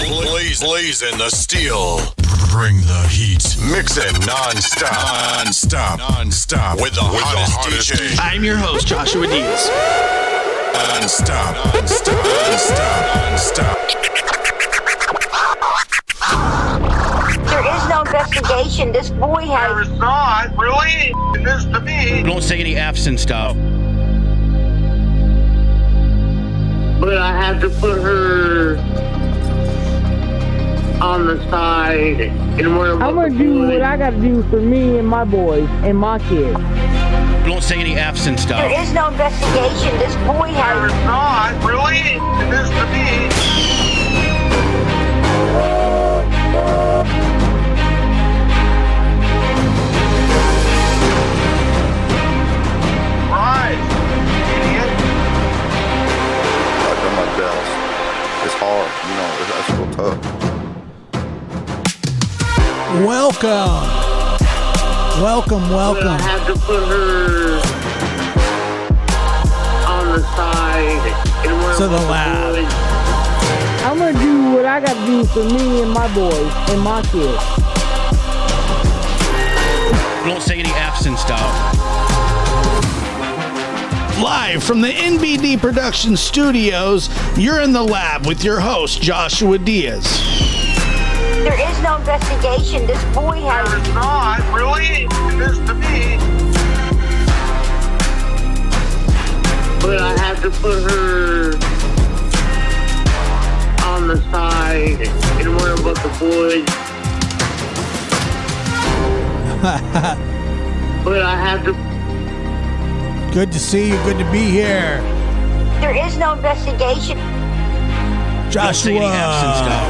Blazing the steel. Bring the heat. Mix it non-stop with the hottest DJ. I'm your host, Joshua Diaz. Non-stop. There is no investigation. This boy has... There is not, really? It is to me. Don't say any F's and stuff. But I have to put her on the side and worry about I'm gonna do what I gotta do for me and my boys and my kids. Don't say any F's and stuff. There is no investigation. This boy There has... is not, really? It is to me. Right, idiot. I've done my best. It's hard, that's real tough. Welcome. But I have to put her on the side and worry To the about lab. boys. I'm gonna do what I gotta do for me and my boys and my kids. Don't say any F's and stuff. Live from the NBD Production Studios, you're in the lab with your host, Joshua Diaz. There is no investigation. This boy There has... is not, really? It is to me. But I have to put her on the side and worry about the boys. But I have to... Good to see you. Good to be here. There is no investigation. Don't say any F's and Joshua. stuff.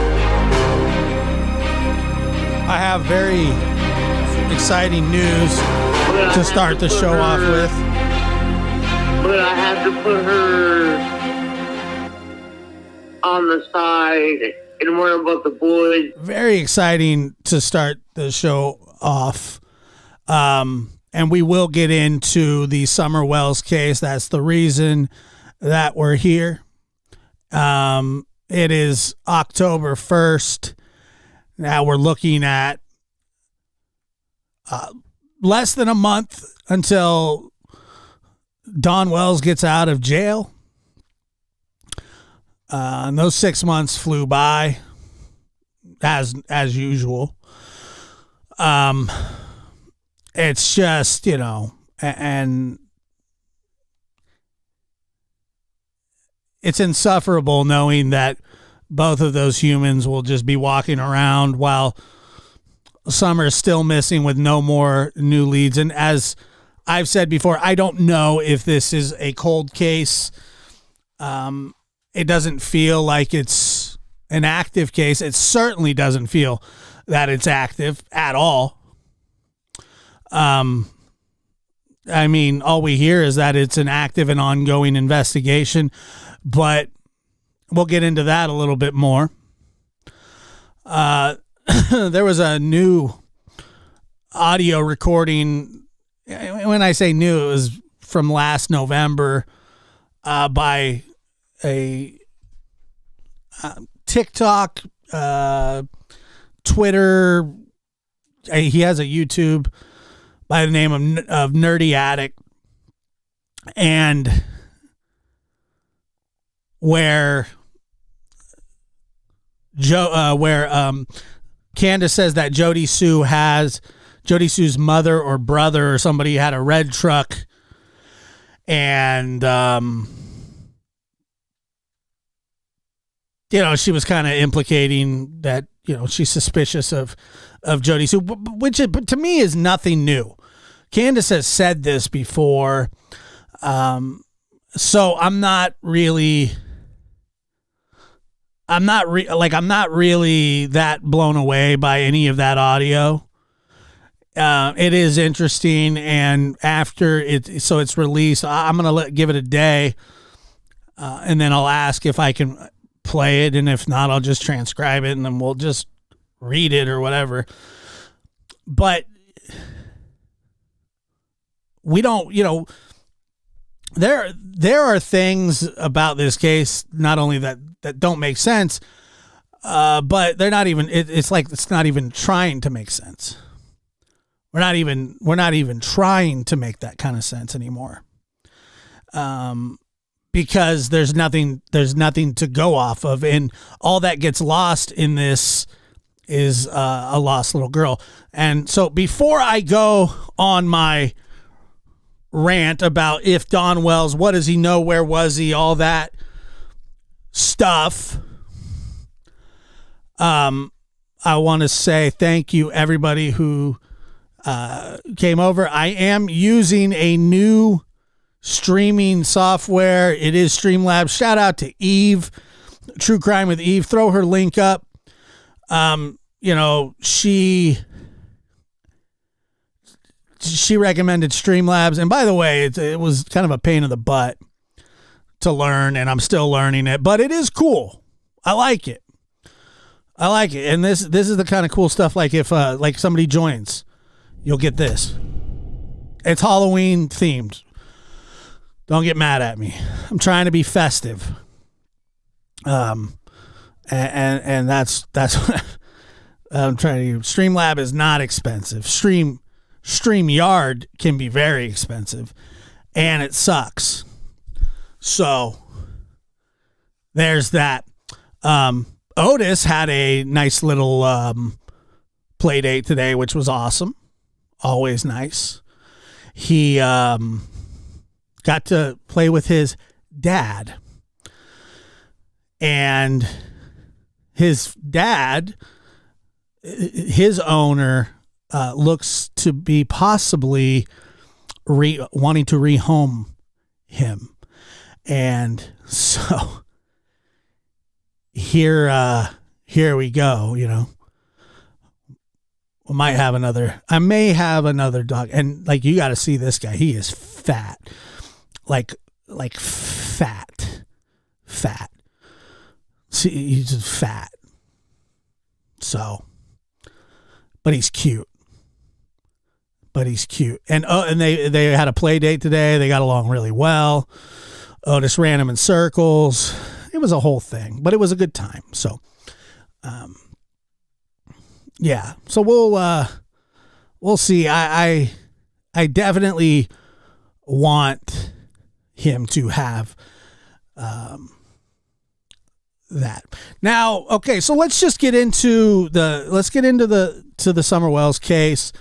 I have very exciting news to start the show off with. But I have to put her on the side and worry about the boys. Very exciting to start the show off. And we will get into the Summer Wells case. That's the reason that we're here. It is October 1st. Now we're looking at less than a month until Don Wells gets out of jail. And those 6 months flew by as usual. It's just, and it's insufferable knowing that both of those humans will just be walking around while Summer's still missing with no more new leads. And as I've said before, I don't know if this is a cold case. It doesn't feel like it's an active case. It certainly doesn't feel that it's active at all. All we hear is that it's an active and ongoing investigation, but we'll get into that a little bit more. There was a new audio recording. When I say new, it was from last November by a TikTok, Twitter. He has a YouTube by the name of Nerdy Addict, and where Candace says that Jody Sue's mother or brother or somebody had a red truck, and she was kind of implicating that she's suspicious of Jody Sue, which to me is nothing new. Candace has said this before, so I'm not really that blown away by any of that audio. It is interesting, and after it's released, I'm gonna give it a day, and then I'll ask if I can play it, and if not, I'll just transcribe it, and then we'll just read it or whatever. But we don't, there are things about this case not only that don't make sense, But they're not even. It's like it's not even trying to make sense. We're not even trying to make that kind of sense anymore. Because there's nothing to go off of, and all that gets lost in this is a lost little girl. And so before I go on my rant about if Don Wells, what does he know, where was he, all that stuff, I want to say thank you everybody who came over. I am using a new streaming software. It is Streamlabs. Shout out to Eve, True Crime with Eve. Throw her link up. She recommended Streamlabs, and by the way, it was kind of a pain in the butt to learn, and I'm still learning it, but it is cool. I like it, and this is the kind of cool stuff. Like if like somebody joins, you'll get this. It's Halloween themed. Don't get mad at me. I'm trying to be festive. And that's what I'm trying to do. Streamlab is not expensive. StreamYard can be very expensive, and it sucks. So there's that. Otis had a nice little play date today, which was awesome. Always nice. He got to play with his dad. And his dad, his owner, looks to be possibly wanting to rehome him. And so here we go, you know. I may have another dog. And like, you got to see this guy. He is fat. Like fat. See, he's just fat. So, but he's cute. And they had a play date today. They got along really well. Otis ran him in circles. It was a whole thing, but it was a good time. So, yeah. So we'll see. I definitely want him to have that. Now, okay, so let's just get into the Summer Wells case.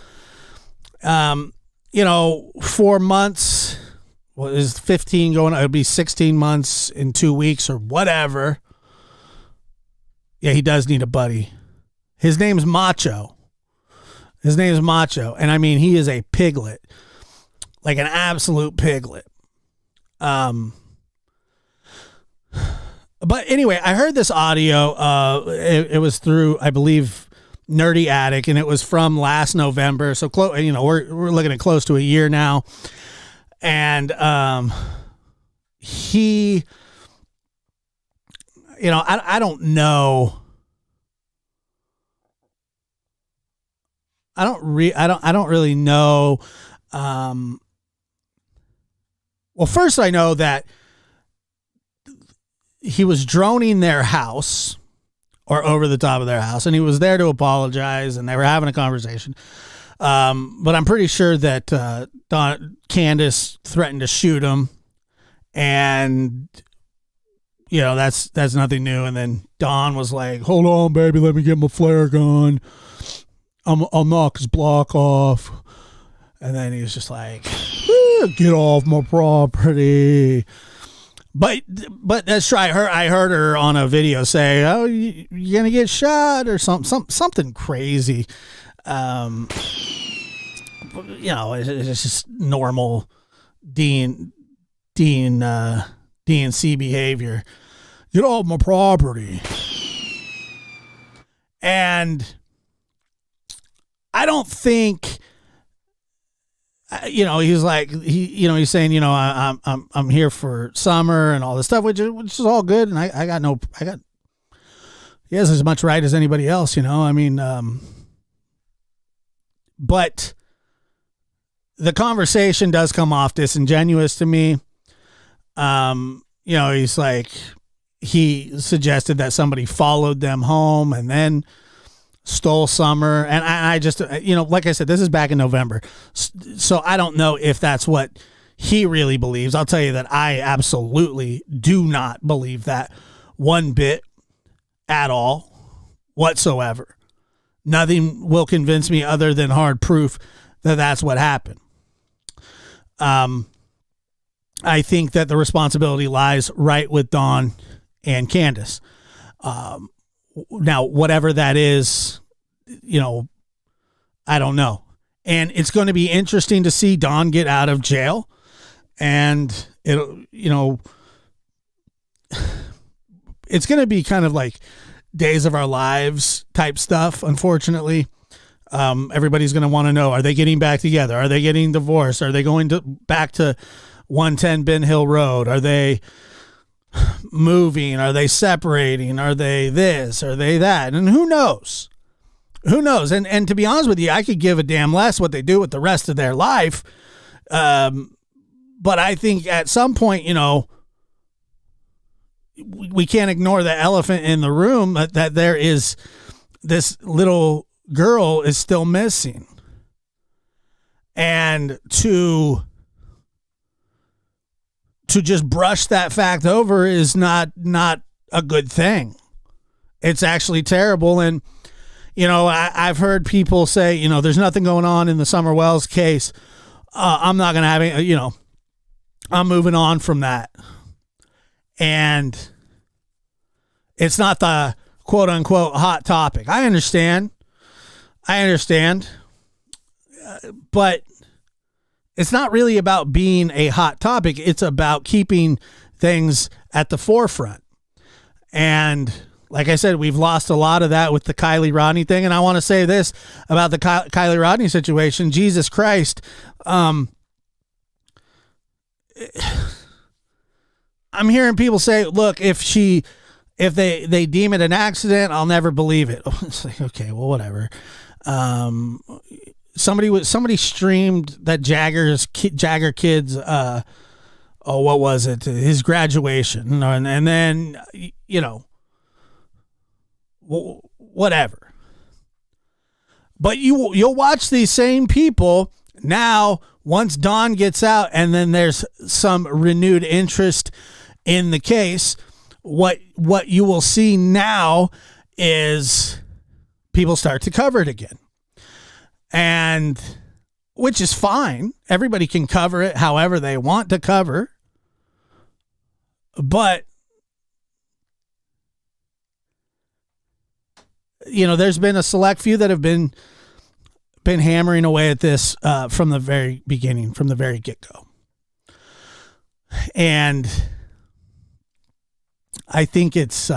You know, 4 months, well, is 15 going, it would be 16 months in 2 weeks or whatever. Yeah, he does need a buddy. His name's Macho. And I mean, he is a piglet, like an absolute piglet. But anyway, I heard this audio. It was through, I believe, Nerdy Attic, and it was from last November. So you know, we're looking at close to a year now. And he, you know, I don't know. I don't really know. Well, first I know that he was droning their house, or over the top of their house, and he was there to apologize, and they were having a conversation. But I'm pretty sure that Candace threatened to shoot him, and you know, that's nothing new. And then Don was like, "Hold on, baby, let me get my flare gun. I'll knock his block off." And then he was just like, "Get off my property." But that's right. I heard her on a video say, "Oh, you're gonna get shot," or something crazy. You know, it's just normal DNC behavior. Get off my property. And I don't think, you know, he's like, he's saying, you know, I'm here for summer and all this stuff, which is all good. And he has as much right as anybody else, you know, I mean, but the conversation does come off disingenuous to me. You know, he's like, he suggested that somebody followed them home and then stole Summer. And I just, like I said, this is back in November. So I don't know if that's what he really believes. I'll tell you that I absolutely do not believe that one bit at all whatsoever. Nothing will convince me other than hard proof that that's what happened. I think that the responsibility lies right with Dawn and Candace. Now, whatever that is, I don't know. And it's going to be interesting to see Dawn get out of jail. And it's going to be kind of like Days of Our Lives type stuff, unfortunately. Everybody's going to want to know, are they getting back together? Are they getting divorced? Are they going back to 110 Ben Hill Road? Are they moving? Are they separating? Are they this? Are they that? And who knows? Who knows? And to be honest with you, I could give a damn less what they do with the rest of their life. But I think at some point, we can't ignore the elephant in the room that there is this little girl is still missing. And to just brush that fact over is not a good thing. It's actually terrible. And, I've heard people say, there's nothing going on in the Summer Wells case. I'm not going to have any, I'm moving on from that. And it's not the quote unquote hot topic. I understand. But it's not really about being a hot topic. It's about keeping things at the forefront. And like I said, we've lost a lot of that with the Kylie Rodney thing. And I want to say this about the Kylie Rodney situation. Jesus Christ. I'm hearing people say, look, if they deem it an accident, I'll never believe it. It's like, okay, well, whatever. Somebody streamed that Jagger kid's, what was it? His graduation. And then, whatever. But you'll watch these same people now once Dawn gets out and then there's some renewed interest in the case. What you will see now is people start to cover it again. And which is fine. Everybody can cover it however they want to cover. But there's been a select few that have been hammering away at this from the very beginning, from the very get-go. And I think it's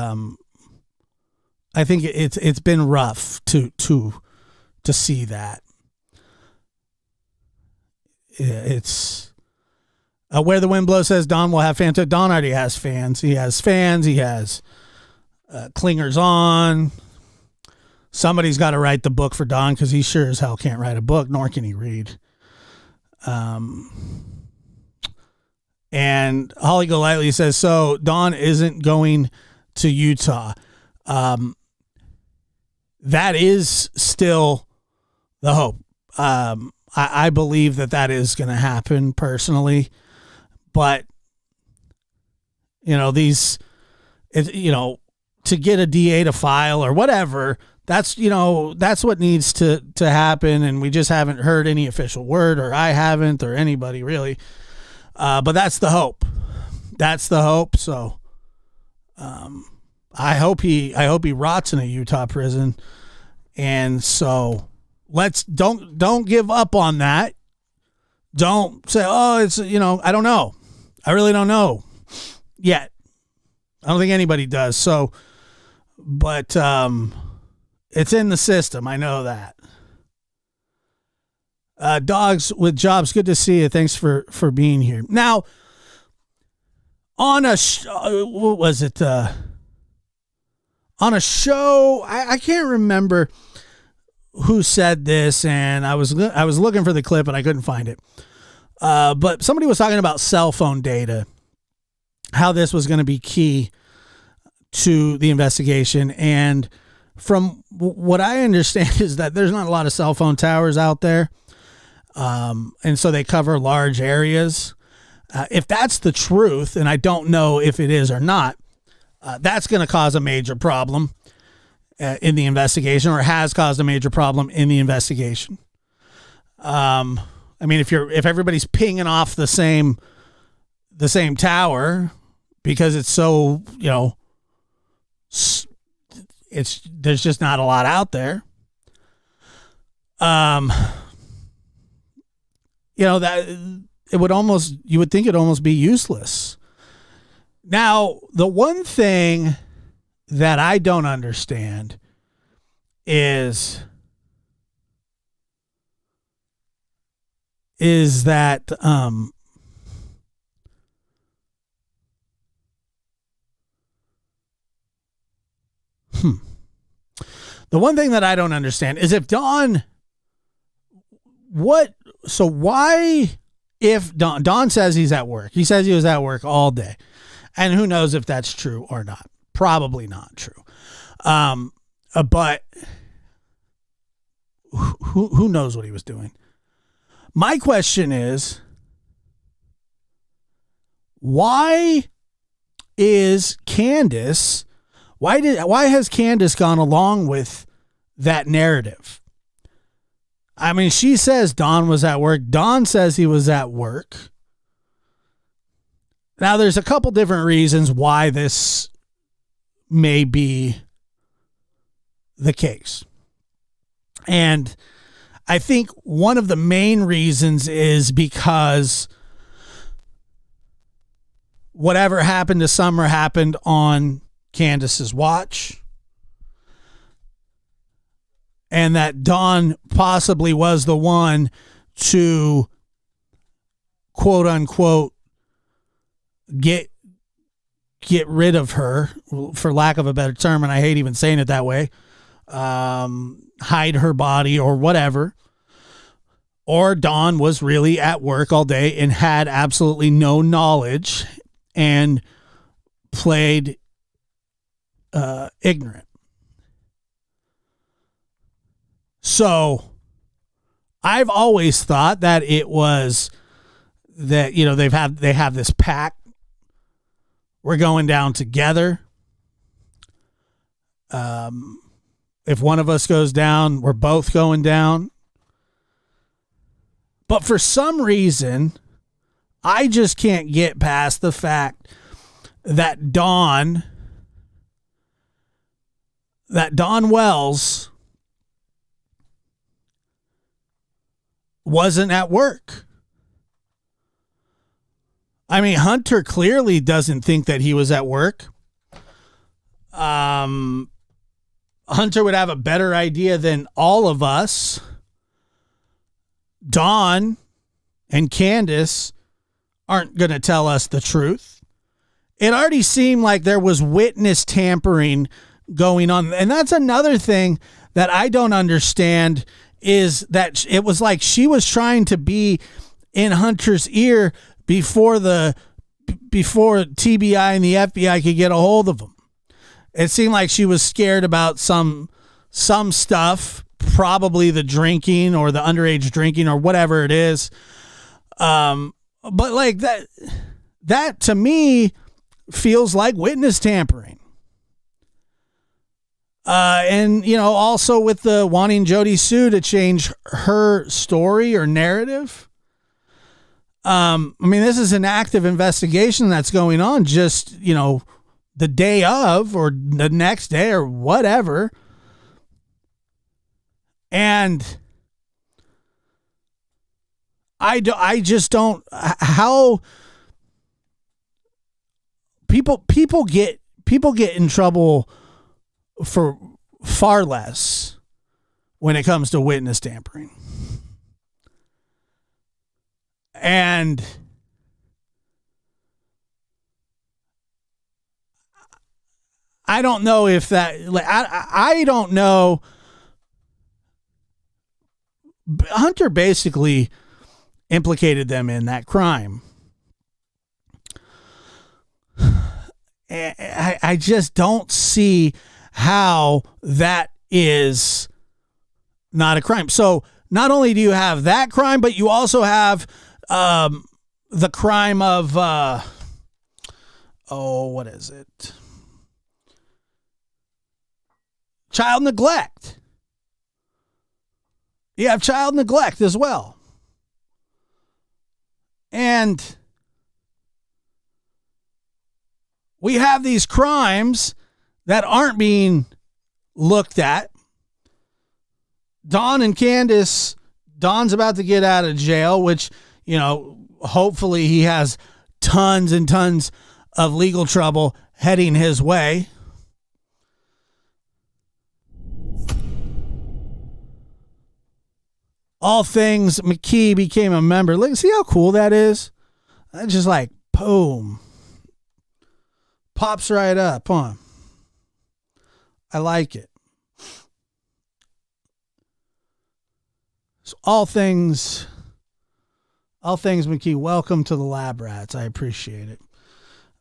been rough to see that. It's Where the Wind Blows says Don will have fans. Don already has fans. He has fans. He has clingers on. Somebody's got to write the book for Don because he sure as hell can't write a book, nor can he read. And Holly Golightly says, so Don isn't going to Utah. That is still the hope. I believe that is going to happen personally, but to get a DA to file or whatever, that's what needs to happen. And we just haven't heard any official word, or I haven't, or anybody really. But that's the hope. That's the hope. So, I hope he rots in a Utah prison. And so don't give up on that. Don't say, oh, it's, I don't know. I really don't know yet. I don't think anybody does. So, but, it's in the system. I know that. Dogs with Jobs, good to see you. Thanks for being here. Now, on a what was it? On a show, I can't remember who said this, and I was looking for the clip and I couldn't find it. But somebody was talking about cell phone data, how this was going to be key to the investigation. And from what I understand is that there's not a lot of cell phone towers out there. And so they cover large areas. If that's the truth, and I don't know if it is or not, that's going to cause a major problem in the investigation, or has caused a major problem in the investigation. I mean, if everybody's pinging off the same tower because it's so, there's just not a lot out there. That you would think it'd almost be useless. Now, the one thing that I don't understand is that the one thing that I don't understand is if Don, if Don says he's at work, he says he was at work all day, and who knows if that's true or not. Probably not true. But who knows what he was doing? My question is, why has Candace gone along with that narrative? I mean, she says Don was at work. Don says he was at work. Now, there's a couple different reasons why this may be the case. And I think one of the main reasons is because whatever happened to Summer happened on Candace's watch. And that Don possibly was the one to, quote unquote, get rid of her, for lack of a better term, and I hate even saying it that way, hide her body or whatever. Or Don was really at work all day and had absolutely no knowledge and played ignorant. So I've always thought that it was that, they have this pact. We're going down together. If one of us goes down, we're both going down. But for some reason, I just can't get past the fact that Don Wells wasn't at work. I mean, Hunter clearly doesn't think that he was at work. Hunter would have a better idea than all of us. Dawn and Candace aren't going to tell us the truth. It already seemed like there was witness tampering going on. And that's another thing that I don't understand, is that it was like she was trying to be in Hunter's ear before TBI and the FBI could get a hold of him. It seemed like she was scared about some stuff, probably the drinking or the underage drinking or whatever it is. But like that to me feels like witness tampering. And also with the wanting Jody Sue to change her story or narrative. I mean, this is an active investigation that's going on just, the day of or the next day or whatever. And I just don't, how people get in trouble for far less when it comes to witness tampering. And I don't know if that, I don't know. Hunter basically implicated them in that crime. I just don't see how that is not a crime. So not only do you have that crime, but you also have the crime of, what is it? Child neglect. You have child neglect as well. And we have these crimes that aren't being looked at. Don and Candace, Don's about to get out of jail, which, hopefully he has tons and tons of legal trouble heading his way. All Things McKee became a member. Look, see how cool that is? That's just like, boom. Pops right up, huh? I like it. So All Things McKee, welcome to the Lab Rats. I appreciate it.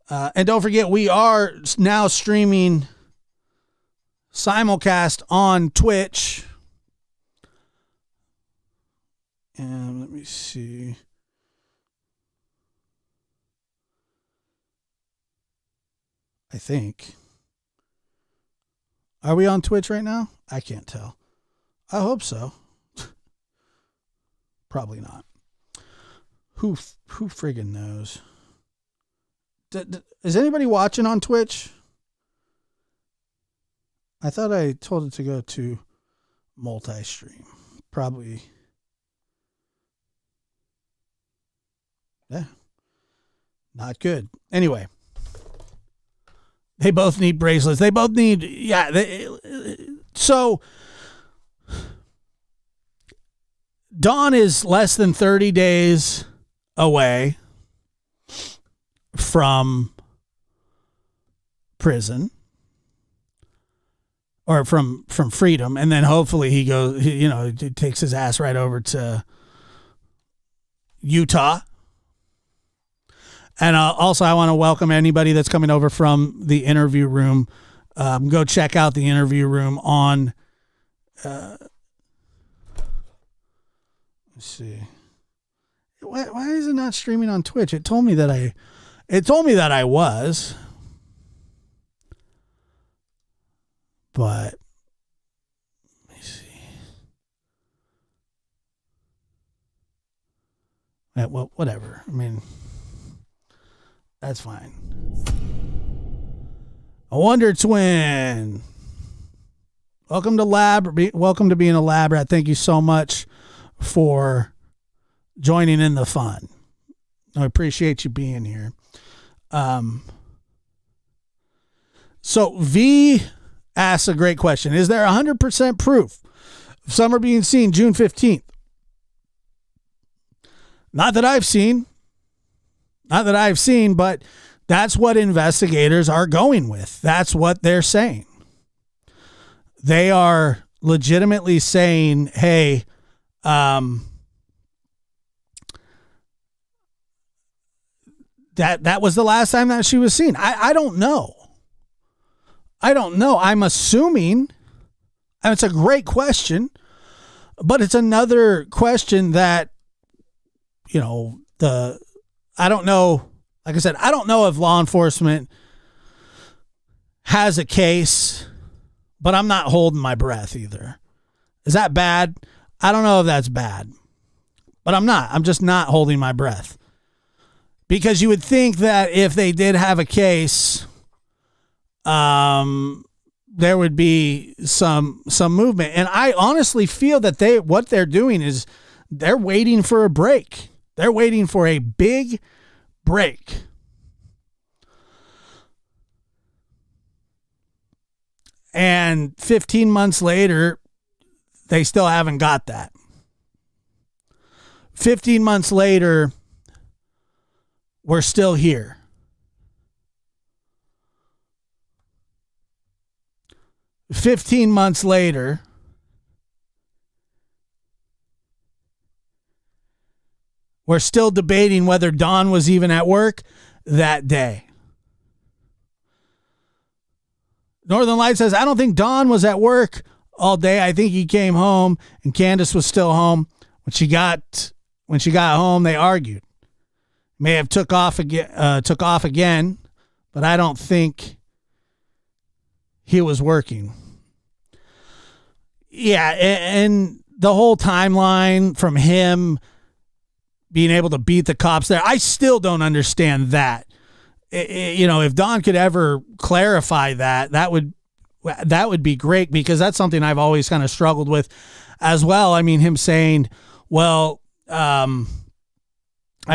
And don't forget, we are now streaming simulcast on Twitch. And let me see. I think. Are we on Twitch right now? I can't tell. I hope so. Probably not. Who friggin' knows? Is anybody watching on Twitch? I thought I told it to go to multi-stream. Probably. Yeah. Not good. Anyway. They both need bracelets. They both need, so Dawn is less than 30 days away from prison or from freedom. And then hopefully he goes, he takes his ass right over to Utah. And also, I want to welcome anybody that's coming over from the interview room. Go check out the interview room on. Let's see. Why is it not streaming on Twitch? It told me that I was. But let me see. Well, whatever. I mean. That's fine. A Wonder Twin. Welcome to being a lab rat. Thank you so much for joining in the fun. I appreciate you being here. So V asks a great question. Is there 100% proof of Summer being seen June 15th? Not that I've seen, but that's what investigators are going with. That's what they're saying. They are legitimately saying, hey, that was the last time that she was seen. I don't know. I'm assuming, and it's a great question, but it's another question that, I don't know. Like I said, I don't know if law enforcement has a case, but I'm not holding my breath either. Is that bad? I don't know if that's bad, but I'm not. I'm just not holding my breath. Because you would think that if they did have a case, there would be some movement. And I honestly feel that what they're doing is they're waiting for a break. They're waiting for a big break. And 15 months later, they still haven't got that. 15 months later, we're still here. "15 months later, we're still debating whether Dawn was even at work that day. Northern Light says, I don't think Don was at work all day. I think he came home and Candace was still home. When she got home, they argued. May have took off again, but I don't think he was working. Yeah, and the whole timeline from him being able to beat the cops there, I still don't understand that. If Don could ever clarify that would be great, because that's something I've always kind of struggled with as well. I mean, him saying, well, I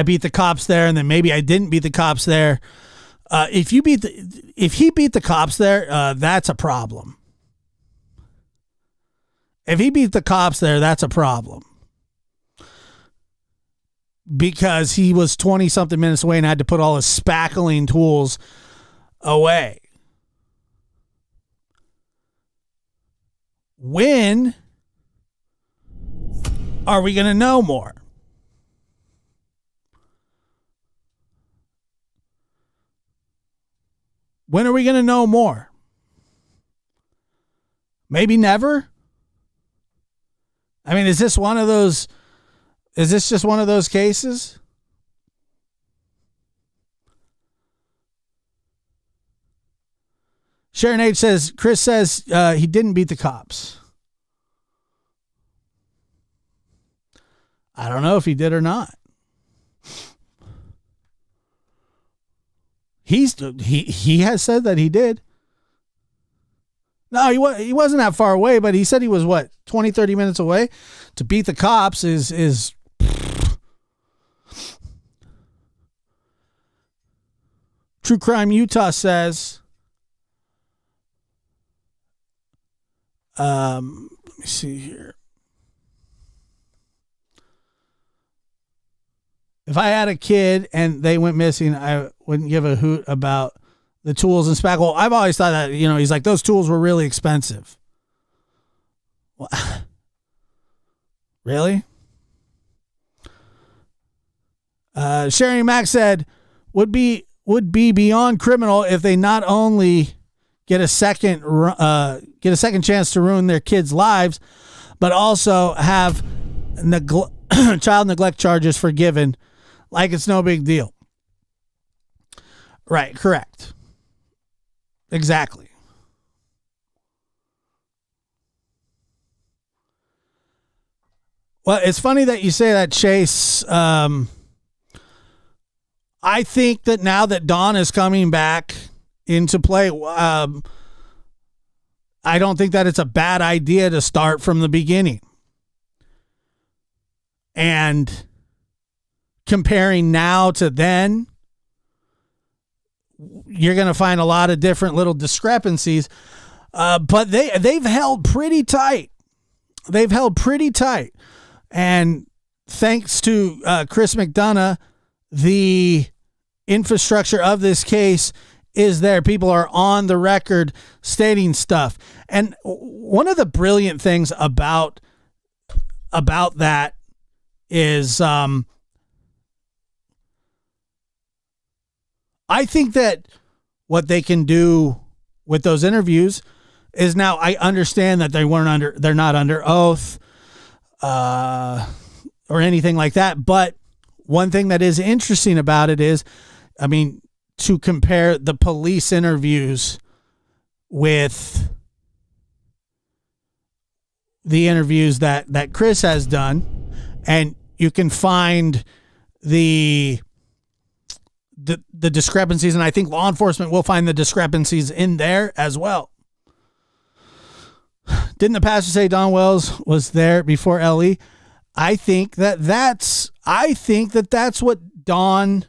beat the cops there, and then maybe I didn't beat the cops there. If he beat the cops there, that's a problem. If he beat the cops there, that's a problem. Because he was 20 something minutes away and had to put all his spackling tools away. When are we going to know more? When are we going to know more? Maybe never? I mean, is this just one of those cases? Sharon H says, Chris says he didn't beat the cops. I don't know if he did or not. He has said that he did. No, he wasn't that far away, but he said he was, 20, 30 minutes away. To beat the cops is True Crime Utah says, let me see here. If I had a kid and they went missing, I wouldn't give a hoot about the tools and spackle. I've always thought that, he's like, those tools were really expensive. Well, really? Sherry Mack said, would be beyond criminal if they not only get a second chance to ruin their kids' lives, but also have child neglect charges forgiven, like it's no big deal. Right, correct. Exactly. Well, it's funny that you say that, Chase. I think that now that Don is coming back into play, I don't think that it's a bad idea to start from the beginning. And comparing now to then, you're going to find a lot of different little discrepancies. But they've held pretty tight. And thanks to Chris McDonough, the infrastructure of this case is there. People are on the record stating stuff. And one of the brilliant things about that is I think that what they can do with those interviews is, now I understand that they're not under oath or anything like that. But one thing that is interesting about it is, I mean, to compare the police interviews with the interviews that Chris has done, and you can find the discrepancies, and I think law enforcement will find the discrepancies in there as well. Didn't the pastor say Don Wells was there before Ellie? I think that's what Don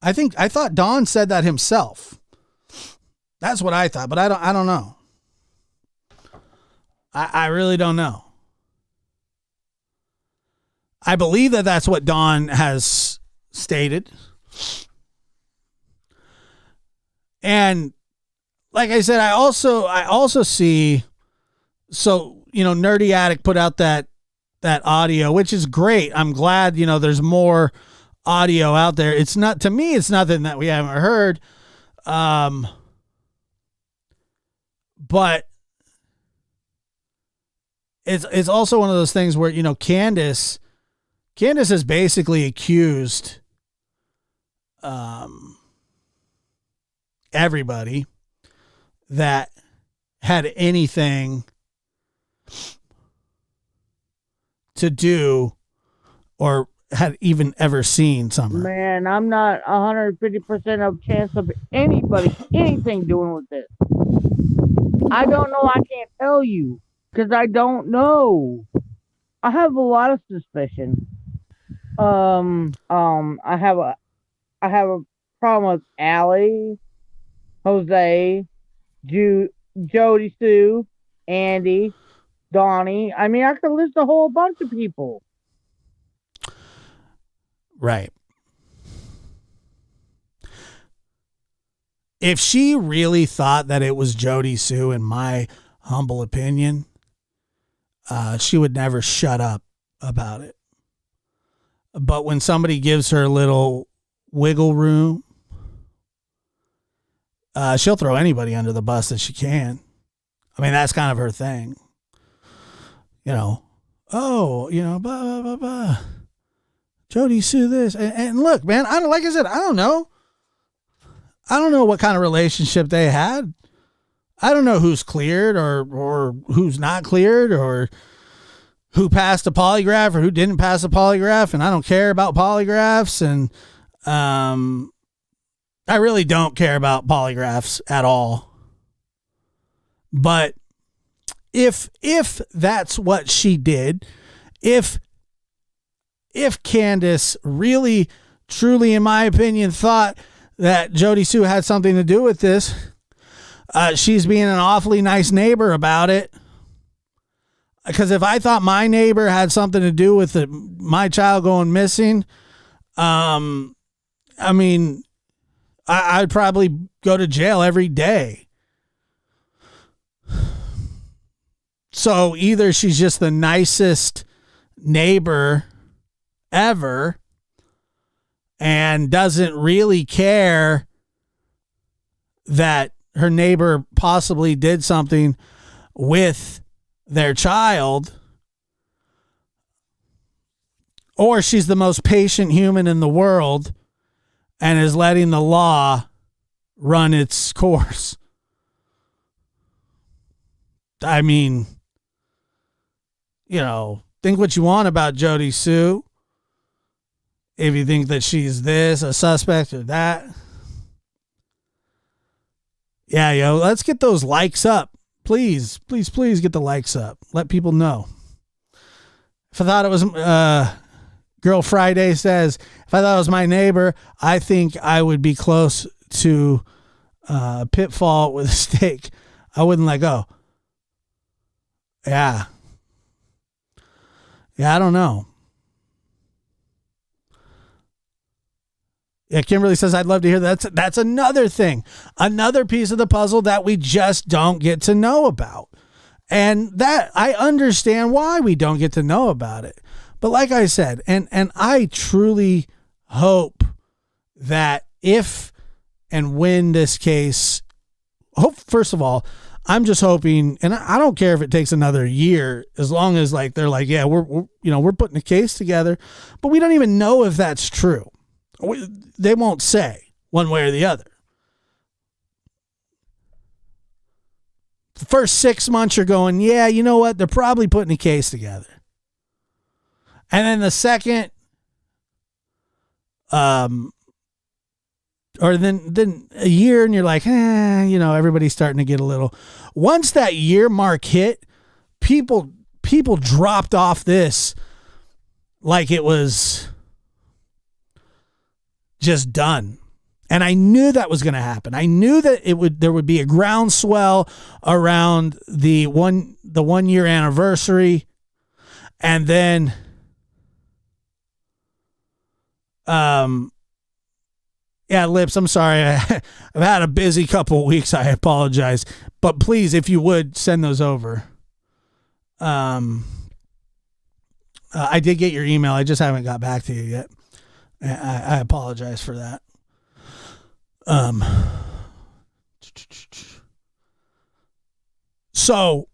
I thought Don said that himself. That's what I thought, but I don't know. I really don't know. I believe that that's what Don has stated. And like I said, I also see, so, Nerdy Addict put out that audio, which is great. I'm glad, there's more audio out there. It's not, to me, it's nothing that we haven't heard. But it's also one of those things where, Candace has basically accused everybody that had anything to do or had even ever seen Summer. Man, I'm not 150% of chance of anything doing with this. I don't know. I can't tell you because I don't know. I have a lot of suspicion. I have a problem with Allie, Jose, Jody Sue, Andy, Donnie. I mean, I could list a whole bunch of people. Right. If she really thought that it was Jody Sue, in my humble opinion, she would never shut up about it. But when somebody gives her a little wiggle room, she'll throw anybody under the bus that she can. I mean, that's kind of her thing. Blah, blah, blah, blah. Jody Sue this. And look, man, like I said, I don't know. I don't know what kind of relationship they had. I don't know who's cleared or who's not cleared or who passed a polygraph or who didn't pass a polygraph. And I don't care about polygraphs. And I really don't care about polygraphs at all. But if that's what she did, if Candace really, truly, in my opinion, thought that Jody Sue had something to do with this, she's being an awfully nice neighbor about it. Because if I thought my neighbor had something to do with my child going missing, I mean, I'd probably go to jail every day. So either she's just the nicest neighbor ever and doesn't really care that her neighbor possibly did something with their child, or she's the most patient human in the world and is letting the law run its course. I mean, think what you want about Jody Sue. If you think that she's this, a suspect or that. Yeah, let's get those likes up. Please, please, please get the likes up. Let people know. If I thought it was, Girl Friday says, if I thought it was my neighbor, I think I would be close to a pitfall with a stake. I wouldn't let go. Yeah. Yeah, I don't know. Yeah, Kimberly says, I'd love to hear that. That's another thing. Another piece of the puzzle that we just don't get to know about. And that I understand why we don't get to know about it. But like I said, and I truly hope that if and when this case, first of all, I'm just hoping, and I don't care if it takes another year, as long as they're like, yeah, we're putting a case together, but we don't even know if that's true. They won't say one way or the other. The first 6 months you're going, yeah, you know what? They're probably putting a case together. And then the second, or then a year and you're like, everybody's starting to get a little. Once that year mark hit, people dropped off like it was just done. And I knew that was going to happen. I knew that there would be a groundswell around the 1 year anniversary. And then Lips, I'm sorry. I've had a busy couple of weeks. I apologize. But please, if you would, send those over. I did get your email. I just haven't got back to you yet. I apologize for that. So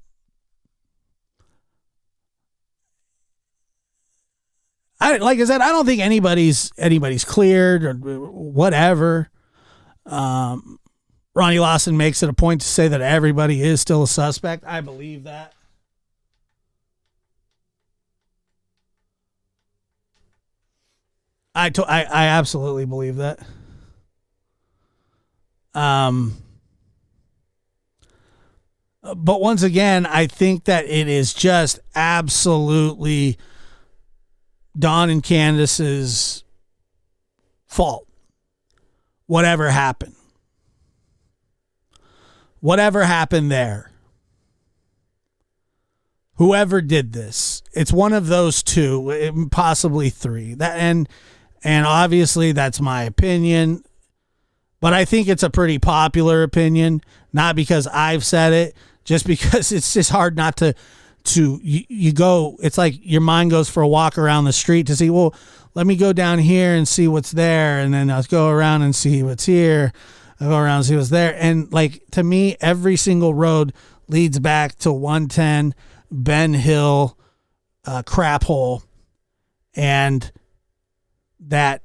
like I said, I don't think anybody's cleared or whatever. Ronnie Lawson makes it a point to say that everybody is still a suspect. I believe that. I absolutely believe that. But once again, I think that it is just absolutely Don and Candace's fault. Whatever happened there. Whoever did this, it's one of those two, possibly three. And obviously that's my opinion, but I think it's a pretty popular opinion, not because I've said it, just because it's just hard not to you go, it's like your mind goes for a walk around the street to see, well, let me go down here and see what's there, and then I'll go around and see what's here. I'll go around and see what's there. And like, to me, every single road leads back to 110 Ben Hill crap hole, and that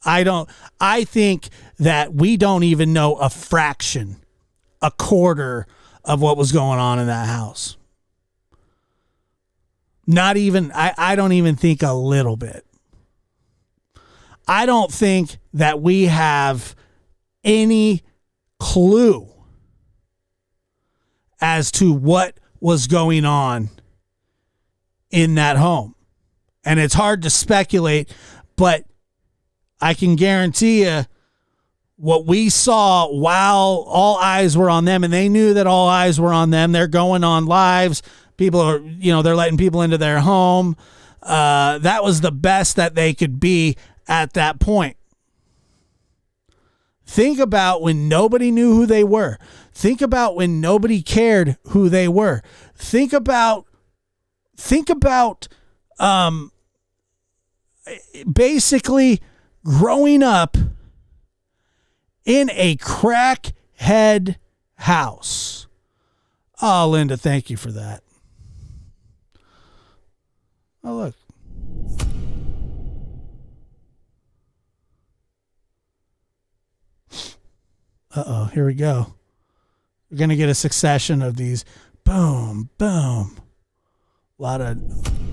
I think that we don't even know a fraction, a quarter of what was going on in that house. Not even, I don't even think a little bit. I don't think that we have any clue as to what was going on in that home. And it's hard to speculate, but I can guarantee you what we saw while all eyes were on them, and they knew that all eyes were on them. They're going on lives. People are, they're letting people into their home. That was the best that they could be at that point. Think about when nobody knew who they were. Think about when nobody cared who they were. Think about basically growing up in a crackhead house. Oh, Linda, thank you for that. Oh, look. Uh-oh, here we go. We're going to get a succession of these. Boom, boom. A lot of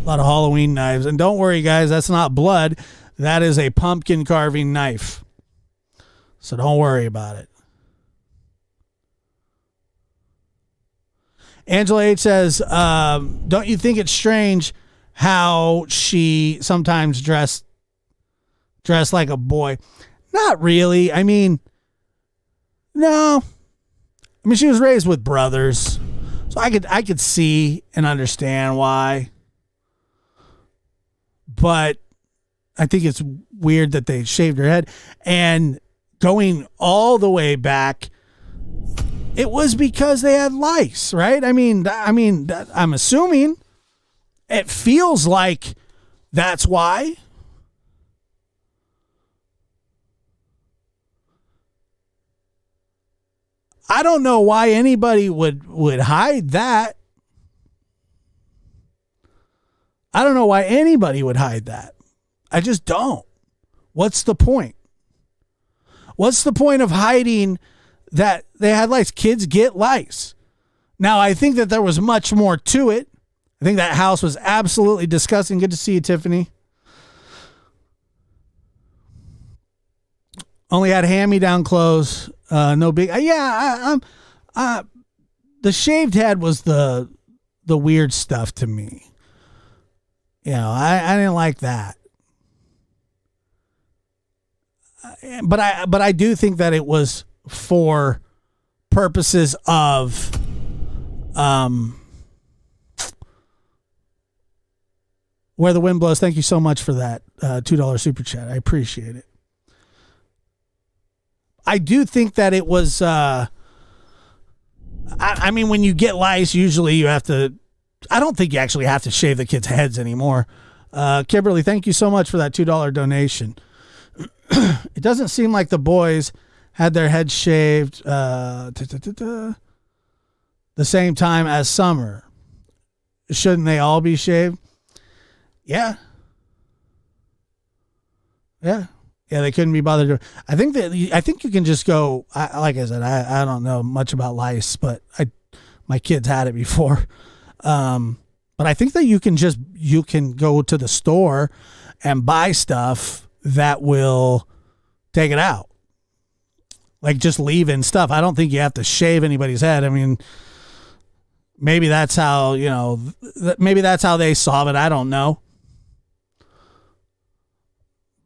Halloween knives. And don't worry, guys, that's not blood. That is a pumpkin carving knife. So don't worry about it. Angela H says, don't you think it's strange how she sometimes dressed like a boy? Not really. I mean, no. I mean, she was raised with brothers, so I could see and understand why. But I think it's weird that they shaved her head. And going all the way back, it was because they had lice, right? I mean, I'm assuming it feels like that's why. I don't know why anybody would hide that. I don't know why anybody would hide that. I just don't. What's the point? What's the point of hiding that they had lice? Kids get lice. Now, I think that there was much more to it. I think that house was absolutely disgusting. Good to see you, Tiffany. Only had hand-me-down clothes. No big. The shaved head was the weird stuff to me. I didn't like that. But I do think that it was for purposes of Where the Wind Blows. Thank you so much for that $2 super chat. I appreciate it. I do think that it was I mean, when you get lice, usually you have to, I don't think you actually have to shave the kids' heads anymore. Kimberly, thank you so much for that $2 donation. It doesn't seem like the boys had their heads shaved the same time as Summer. Shouldn't they all be shaved? Yeah. Yeah, they couldn't be bothered. I think you can just go. Like I said, I don't know much about lice, but my kids had it before. But I think that you can go to the store and buy stuff that will take it out. Like just leave-in stuff. I don't think you have to shave anybody's head. I mean, maybe that's how, maybe that's how they solve it. I don't know.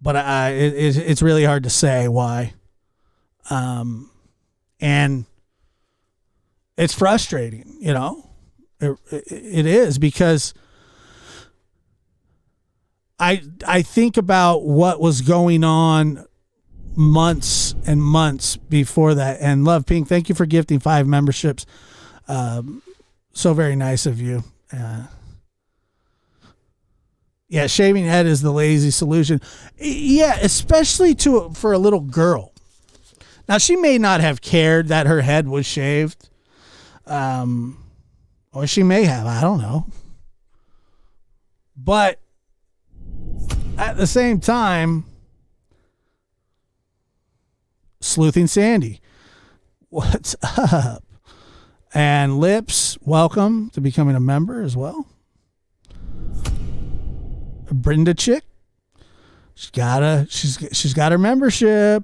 But it's really hard to say why. And it's frustrating, It is, because I think about what was going on months and months before that. And Love Pink, thank you for gifting 5 memberships. So very nice of you. Yeah, shaving head is the lazy solution. Yeah, especially for a little girl. Now, she may not have cared that her head was shaved. Or she may have. I don't know. But at the same time, Sleuthing Sandy, what's up? And Lips, welcome to becoming a member as well. Brenda Chick, she's got her membership.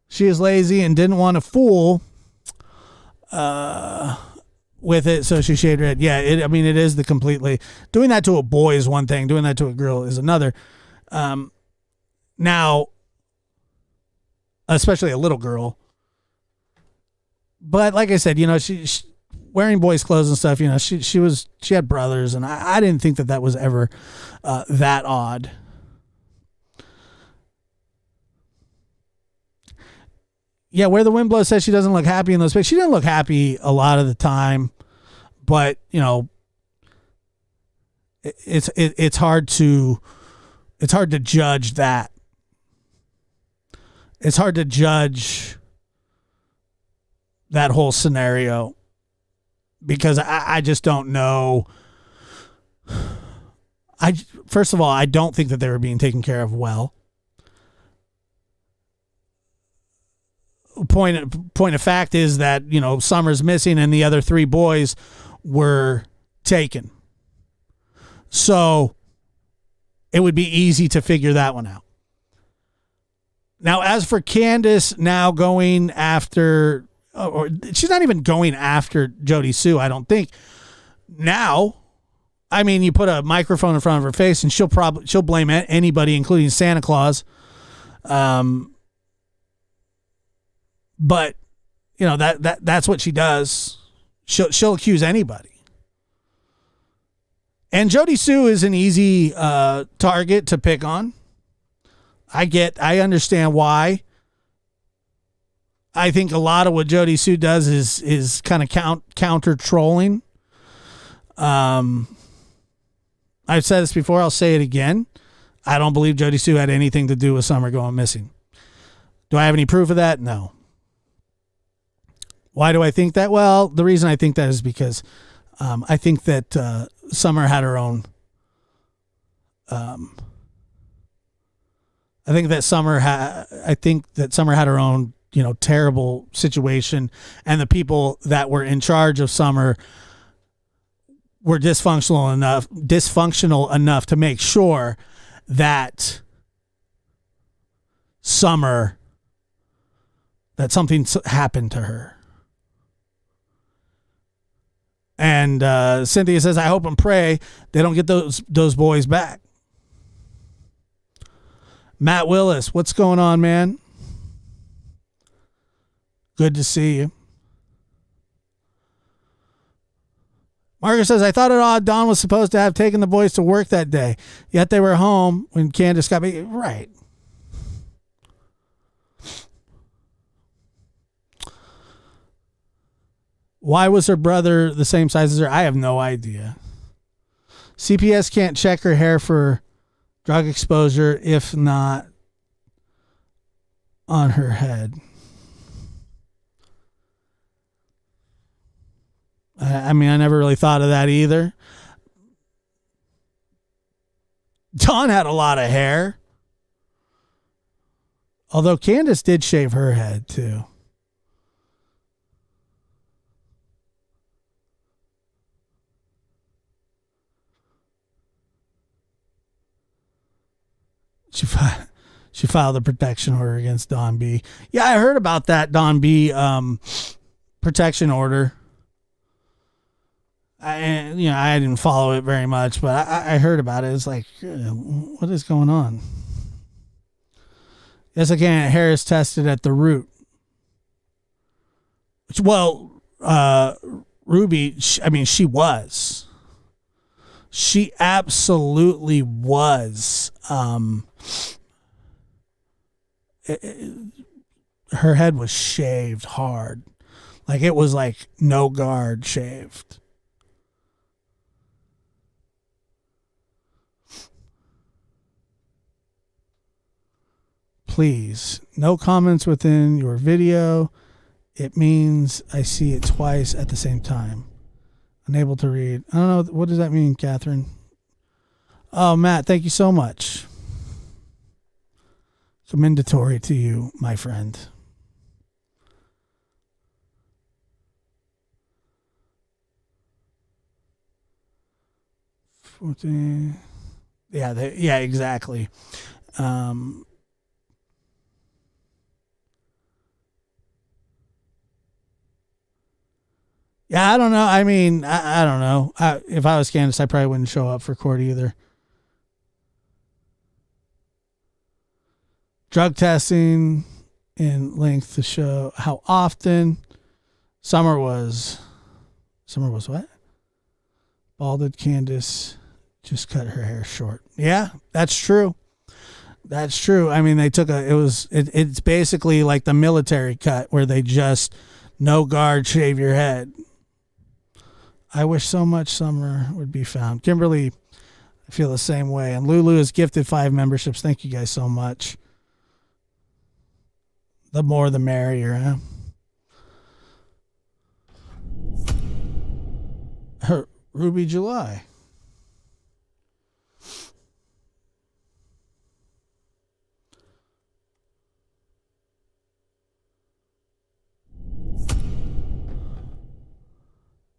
She is lazy and didn't want to fool with it, so she shaved her head. Yeah, it is the completely, doing that to a boy is one thing, doing that to a girl is another. Now, especially a little girl. But like I said, she wearing boys' clothes and stuff, she had brothers, and I didn't think that was ever that odd. Yeah, Where the Wind Blows says she doesn't look happy in those pictures. She didn't look happy a lot of the time, but it's hard to judge that. It's hard to judge that whole scenario, because I just don't know. First of all, I don't think that they were being taken care of well. Point of fact is that, Summer's missing and the other 3 boys were taken. So it would be easy to figure that one out. Now, as for Candace now going after, or she's not even going after Jody Sue, I don't think. Now, you put a microphone in front of her face and she'll blame anybody, including Santa Claus. But that's what she does. She'll accuse anybody. And Jody Sue is an easy target to pick on. I understand why. I think a lot of what Jody Sue does is kind of counter trolling. I've said this before, I'll say it again. I don't believe Jody Sue had anything to do with Summer going missing. Do I have any proof of that? No. Why do I think that? Well, the reason I think that is because I think that Summer had her own. I think that Summer had her own, terrible situation, and the people that were in charge of Summer were dysfunctional enough to make sure that something happened to her. And Cynthia says, I hope and pray they don't get those boys back. Matt Willis, what's going on, man? Good to see you. Margaret says, I thought it odd Dawn was supposed to have taken the boys to work that day, yet they were home when Candace got back. Right. Why was her brother the same size as her? I have no idea. CPS can't check her hair for drug exposure if not on her head. I mean, I never really thought of that either. Dawn had a lot of hair. Although Candace did shave her head too. She filed a protection order against Don B. Yeah, I heard about that Don B protection order. I didn't follow it very much, but I heard about it. It's like, what is going on? Yes, again, hair is tested at the root. Well, Ruby, she was. She absolutely was. Her head was shaved hard. Like, it was like no guard shaved. Please, no comments within your video. It means I see it twice at the same time. Unable to read. I don't know. What does that mean, Catherine? Oh, Matt, thank you so much. Commendatory to you, my friend. Yeah, exactly. Yeah, I don't know. I mean, I don't know. If I was Candace, I probably wouldn't show up for court either. Drug testing in length to show how often. Summer was what? Balded Candace just cut her hair short. Yeah, that's true. That's true. I mean, they took it's basically like the military cut where they just no guard shave your head. I wish so much Summer would be found. Kimberly, I feel the same way. And Lulu is gifted 5 memberships. Thank you guys so much. The more the merrier, huh? Her Ruby July.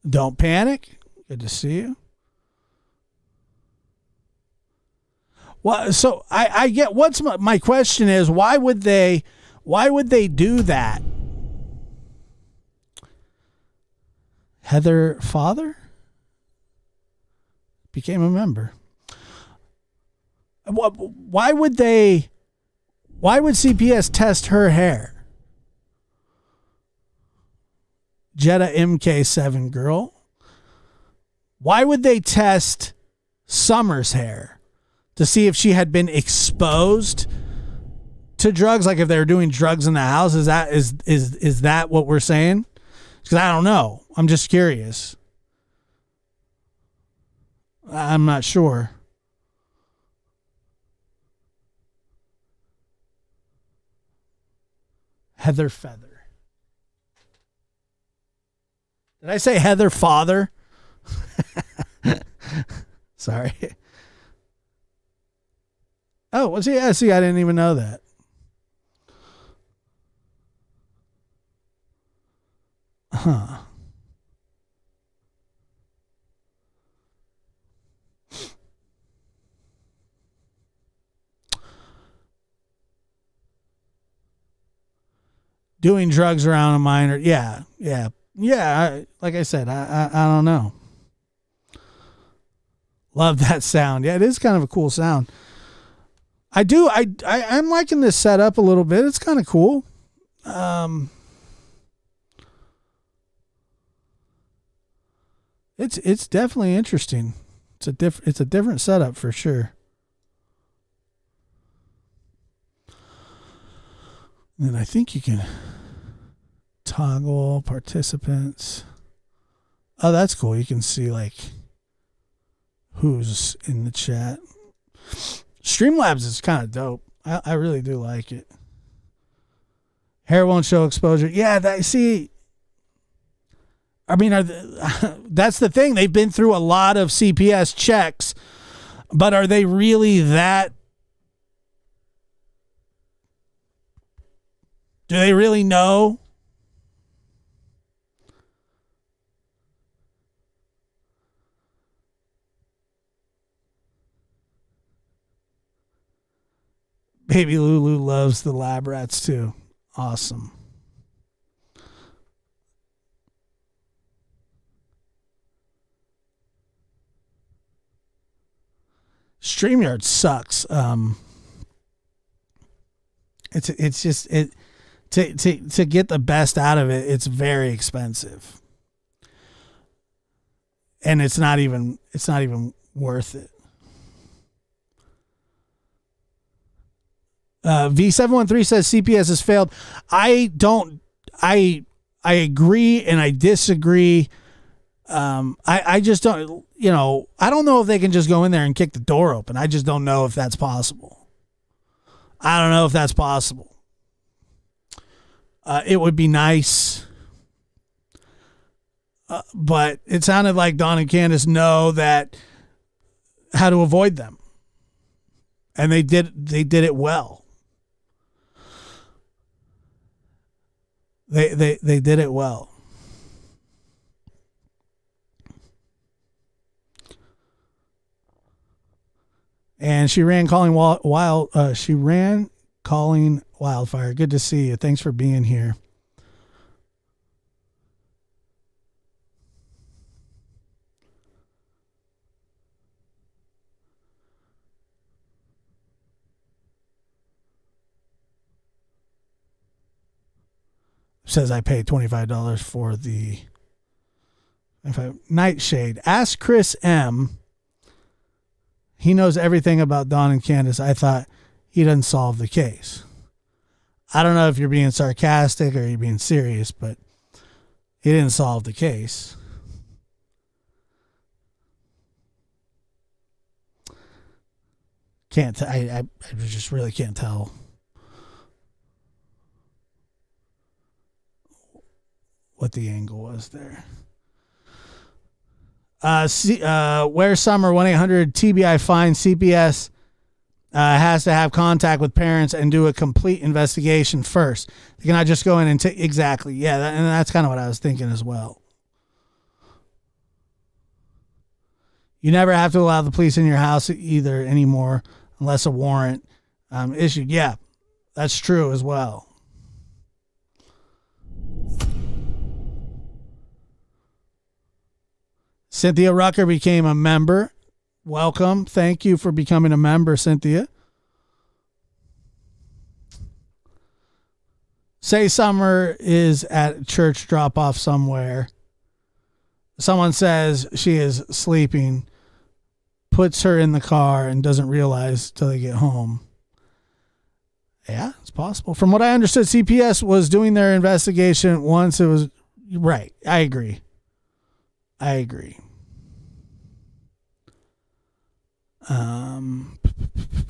Don't panic. Good to see you. Well, so I get what's my question is why would they do that? Heather father became a member. Why would CPS test her hair? Jetta MK7 girl. Why would they test Summer's hair to see if she had been exposed to drugs? Like if they were doing drugs in the house, is that what we're saying? Because I don't know. I'm just curious. I'm not sure. Heather Feather. Did I say Heather father? Sorry. Oh, was he? See, I didn't even know that. Huh. Doing drugs around a minor. Yeah. Like I said, I don't know. Love that sound. Yeah, it is kind of a cool sound. I'm liking this setup a little bit. It's kind of cool. It's definitely interesting. It's a different setup for sure. And I think you can toggle participants. Oh, that's cool. You can see like who's in the chat. Streamlabs is kind of dope. I really do like it. Hair won't show exposure. Yeah, I mean, that's the thing. They've been through a lot of CPS checks, but are they really that? Do they really know? Baby Lulu loves the lab rats too. Awesome. StreamYard sucks. It's just to get the best out of it, it's very expensive. And it's not even worth it. V713 says CPS has failed. I agree and I disagree. I just don't, I don't know if they can just go in there and kick the door open. I just don't know if that's possible. I don't know if that's possible. It would be nice. But it sounded like Dawn and Candace know how to avoid them. And they did it well. They did it well. And she ran calling wildfire. Good to see you. Thanks for being here. Says I paid $25 for the Nightshade. Ask Chris M. He knows everything about Dawn and Candace. I thought he doesn't solve the case. I don't know if you're being sarcastic or you're being serious, but he didn't solve the case. I just really can't tell. What the angle was there. Where Summer 1-800-TBI fine. CPS has to have contact with parents and do a complete investigation first. They cannot just go in and take exactly. Yeah, and that's kind of what I was thinking as well. You never have to allow the police in your house either anymore unless a warrant issued. Yeah, that's true as well. Cynthia Rucker became a member. Welcome. Thank you for becoming a member, Cynthia. Say Summer is at church drop-off somewhere. Someone says she is sleeping, puts her in the car, and doesn't realize till they get home. Yeah, it's possible. From what I understood, CPS was doing their investigation once it was... Right. I agree.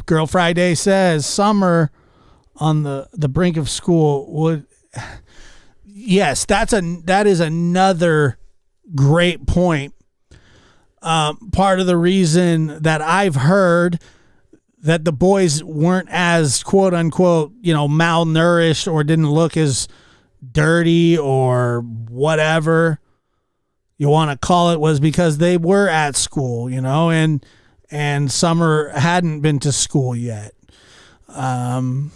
Girl Friday says Summer on the brink of school would. Yes, that is another great point. Part of the reason that I've heard that the boys weren't as quote unquote, malnourished or didn't look as dirty or whatever you want to call it was because they were at school, and Summer hadn't been to school yet. And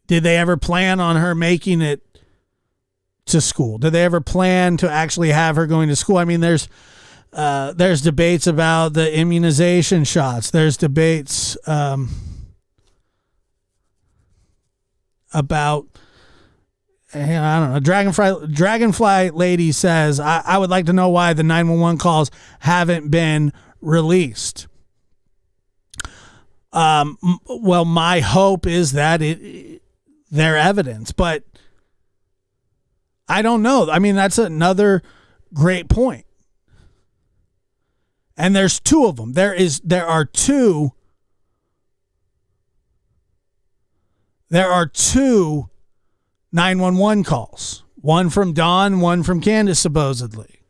did they ever plan on her making it to school? Did they ever plan to actually have her going to school? I mean, there's debates about the immunization shots. There's debates about, I don't know. Dragonfly Lady says, I would like to know why the 911 calls haven't been released. Well, my hope is that they're evidence, but I don't know. I mean, that's another great point. And there's two of them. There are two 911 calls. One from Dawn, one from Candace, supposedly.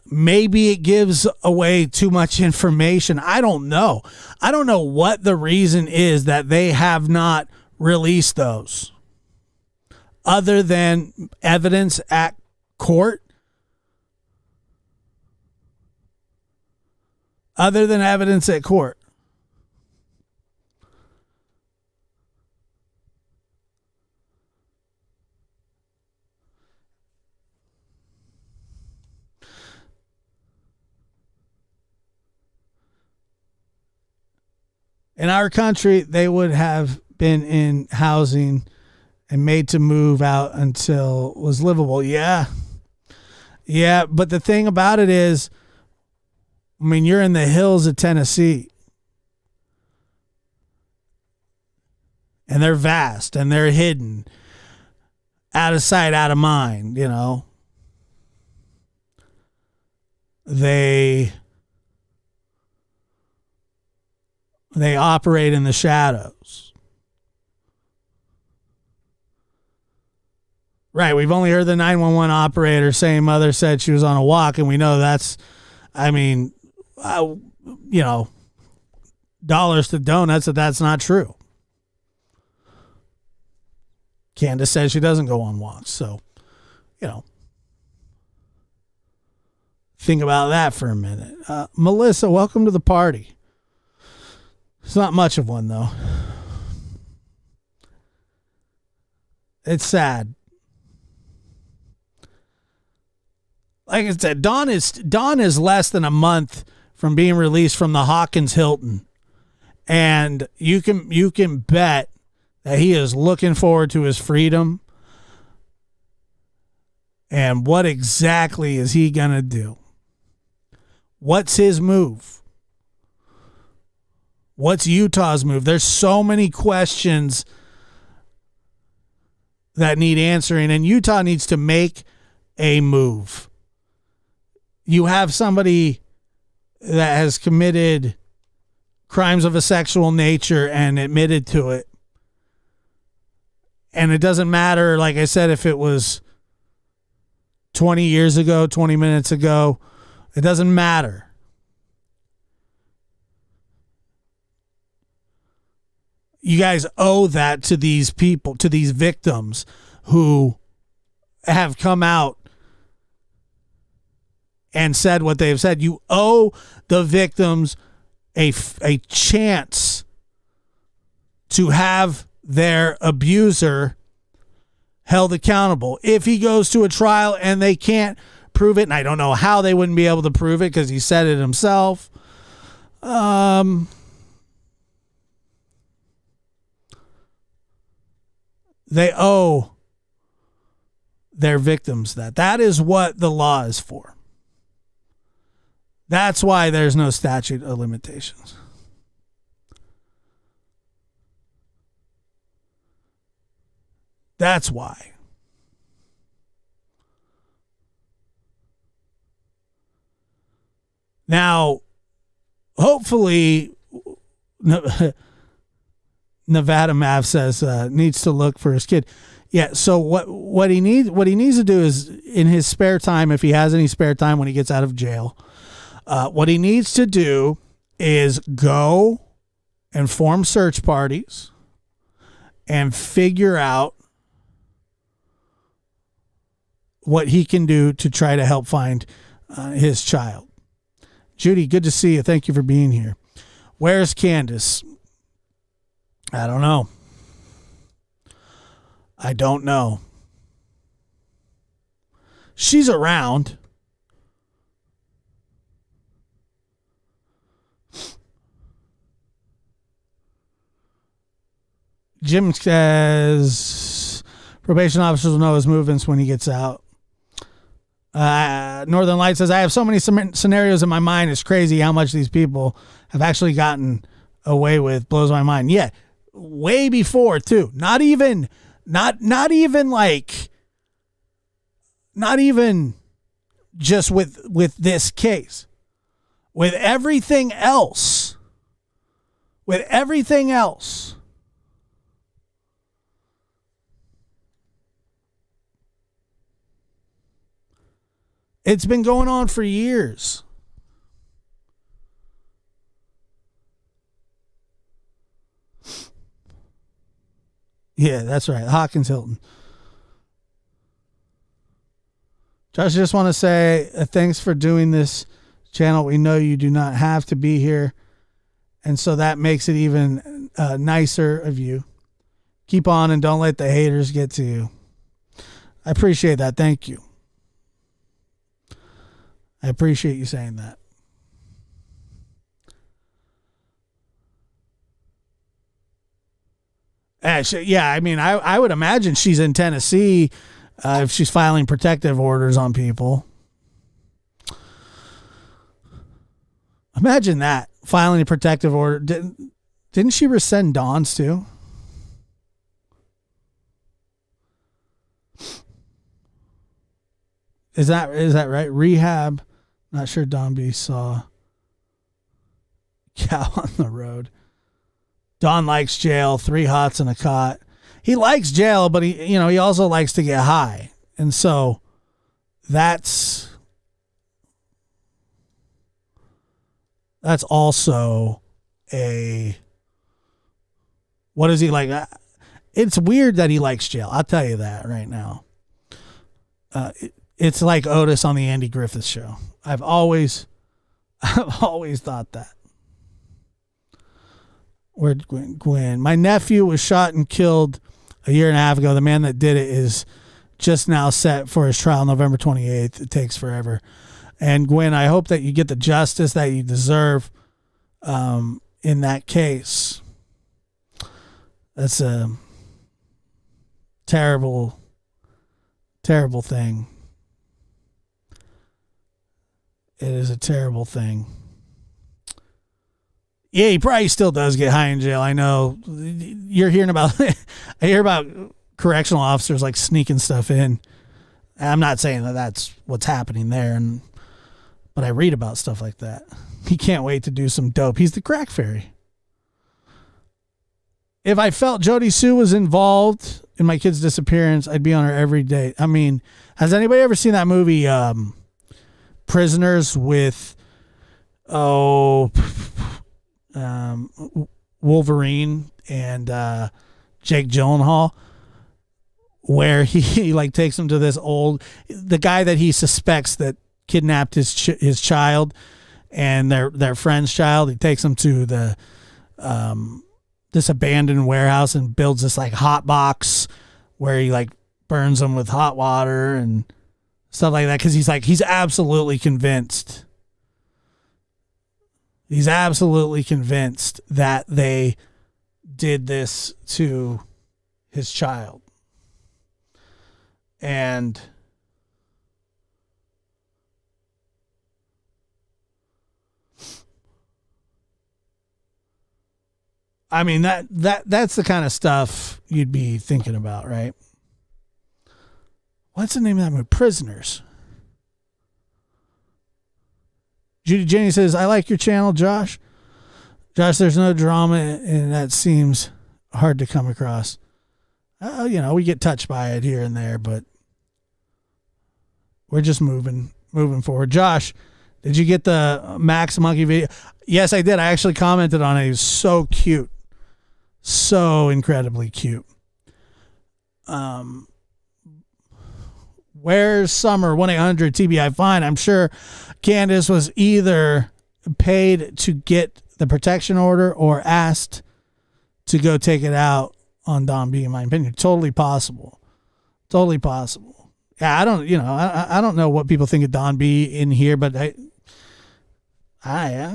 Maybe it gives away too much information. I don't know. I don't know what the reason is that they have not released those, other than evidence at court. Other than evidence at court. In our country, they would have been in housing and made to move out until it was livable. Yeah. Yeah, but the thing about it is, I mean, you're in the hills of Tennessee. And they're vast and they're hidden. Out of sight, out of mind, you know. They operate in the shadows. Right, we've only heard the 911 operator saying mother said she was on a walk, and we know that's, I mean, you know, dollars to donuts that's not true. Candace says she doesn't go on walks, so, you know, think about that for a minute. Melissa, welcome to the party. It's not much of one, though. It's sad. Like I said, Dawn is less than a month from being released from the Hawkins Hilton, and you can bet that he is looking forward to his freedom. And what exactly is he gonna do? What's his move? What's Utah's move? There's so many questions that need answering, and Utah needs to make a move. You have somebody that has committed crimes of a sexual nature and admitted to it. And it doesn't matter, like I said, if it was 20 years ago, 20 minutes ago, it doesn't matter. You guys owe that to these people, to these victims who have come out and said what they have said. You owe the victims a chance to have their abuser held accountable. If he goes to a trial and they can't prove it, and I don't know how they wouldn't be able to prove it because he said it himself, they owe their victims that. That is what the law is for. That's why there's no statute of limitations. That's why. Now, hopefully, Nevada Mav says needs to look for his kid. Yeah. So what he needs to do is, in his spare time, if he has any spare time when he gets out of jail, what he needs to do is go and form search parties and figure out what he can do to try to help find his child. Judy, good to see you. Thank you for being here. Where's Candace? I don't know. I don't know. She's around. Jim says probation officers will know his movements when he gets out. Northern Light says, I have so many scenarios in my mind. It's crazy how much these people have actually gotten away with. Blows my mind. Yeah. Way before too. Not even like not even just with this case, with everything else, it's been going on for years. Yeah, that's right. Hawkins Hilton. Josh, I just want to say thanks for doing this channel. We know you do not have to be here, and so that makes it even nicer of you. Keep on and don't let the haters get to you. I appreciate that. Thank you. I appreciate you saying that. Yeah, I mean, I would imagine she's in Tennessee if she's filing protective orders on people. Imagine that, filing a protective order. Didn't she rescind Dawn's too? Is that right? Rehab. Not sure Don B saw cow on the road. Don likes jail, 3 hots and a cot. He likes jail, but he also likes to get high. And so that's also what is he like? It's weird that he likes jail. I'll tell you that right now. It's like Otis on the Andy Griffith Show. I've always thought that. Where'd Gwen? My nephew was shot and killed a year and a half ago. The man that did it is just now set for his trial November 28th. It takes forever. And Gwen, I hope that you get the justice that you deserve in that case. That's a terrible, terrible thing. It is a terrible thing. Yeah, he probably still does get high in jail. I know you're hearing about, I hear about correctional officers like sneaking stuff in. I'm not saying that that's what's happening there, but I read about stuff like that. He can't wait to do some dope. He's the crack fairy. If I felt Jody Sue was involved in my kid's disappearance, I'd be on her every day. I mean, has anybody ever seen that movie, Prisoners with, Wolverine and Jake Gyllenhaal, where he like takes him to this the guy that he suspects that kidnapped his child and their friend's child. He takes them to the this abandoned warehouse and builds this like hot box where he like burns them with hot water and stuff like that, because he's absolutely convinced. He's absolutely convinced that they did this to his child. And I mean, that's the kind of stuff you'd be thinking about, right? What's the name of that movie? Prisoners. Judy Jenny says, I like your channel, Josh. Josh, there's no drama, and that seems hard to come across. We get touched by it here and there, but we're just moving forward. Josh, did you get the Max Monkey video? Yes, I did. I actually commented on it. He was so cute. So incredibly cute. Where's Summer? 1-800-TBI fine. I'm sure Candace was either paid to get the protection order or asked to go take it out on Don B, in my opinion. Totally possible. Totally possible. Yeah, I don't know what people think of Don B in here, but I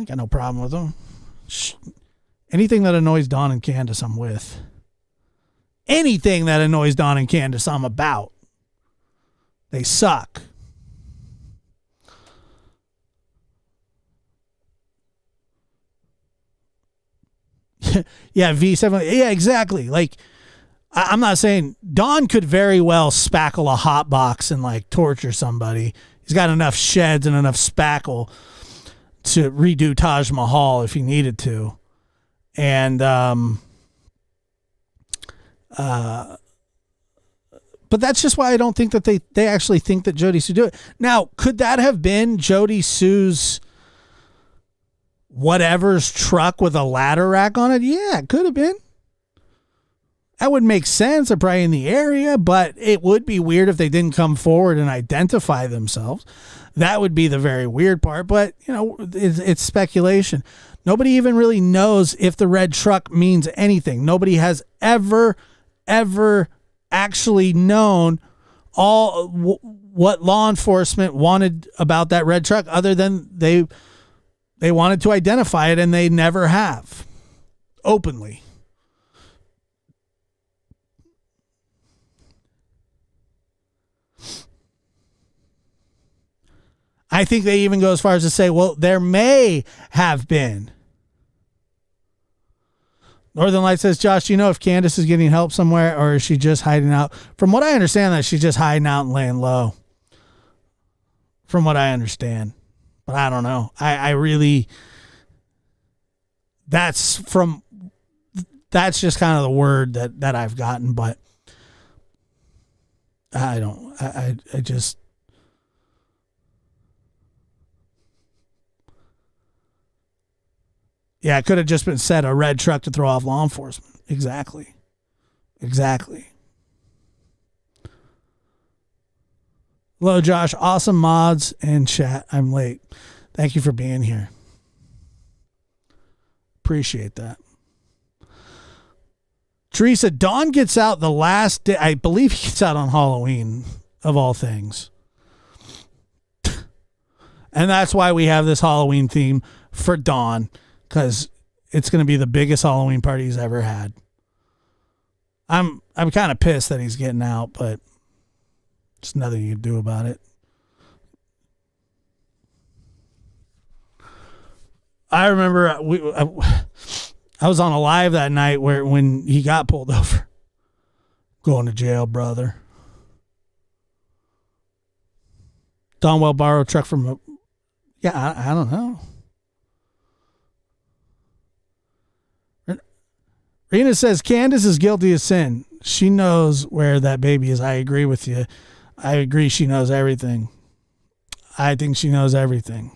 got no problem with him. Anything that annoys Don and Candace, I'm with. Anything that annoys Don and Candace, I'm about. They suck. Yeah, V7. Yeah, exactly. Like, I'm not saying Don could very well spackle a hot box and like torture somebody. He's got enough sheds and enough spackle to redo Taj Mahal if he needed to. And, but that's just why I don't think that they actually think that Jody Sue do it. Now, could that have been Jody Sue's whatever's truck with a ladder rack on it? Yeah, it could have been. That would make sense. They're probably in the area, but it would be weird if they didn't come forward and identify themselves. That would be the very weird part, but it's speculation. Nobody even really knows if the red truck means anything. Nobody has ever actually known what law enforcement wanted about that red truck, other than they wanted to identify it, and they never have openly. I think they even go as far as to say, well, there may have been. Northern Light says, Josh, do you know if Candace is getting help somewhere, or is she just hiding out? From what I understand, that she's just hiding out and laying low. From what I understand. But I don't know. I really, that's just kind of the word that I've gotten, but I just, yeah, it could have just been said a red truck to throw off law enforcement. Exactly. Hello, Josh. Awesome mods and chat. I'm late. Thank you for being here. Appreciate that. Teresa, Dawn gets out the last day. I believe he gets out on Halloween, of all things. And that's why we have this Halloween theme for Dawn, because it's going to be the biggest Halloween party he's ever had. I'm kind of pissed that he's getting out, but there's nothing you can do about it. I remember I was on a live that night when he got pulled over. Going to jail, brother. Donwell borrowed a truck from I don't know. Rena says Candace is guilty of sin. She knows where that baby is. I agree with you. I agree she knows everything. I think she knows everything.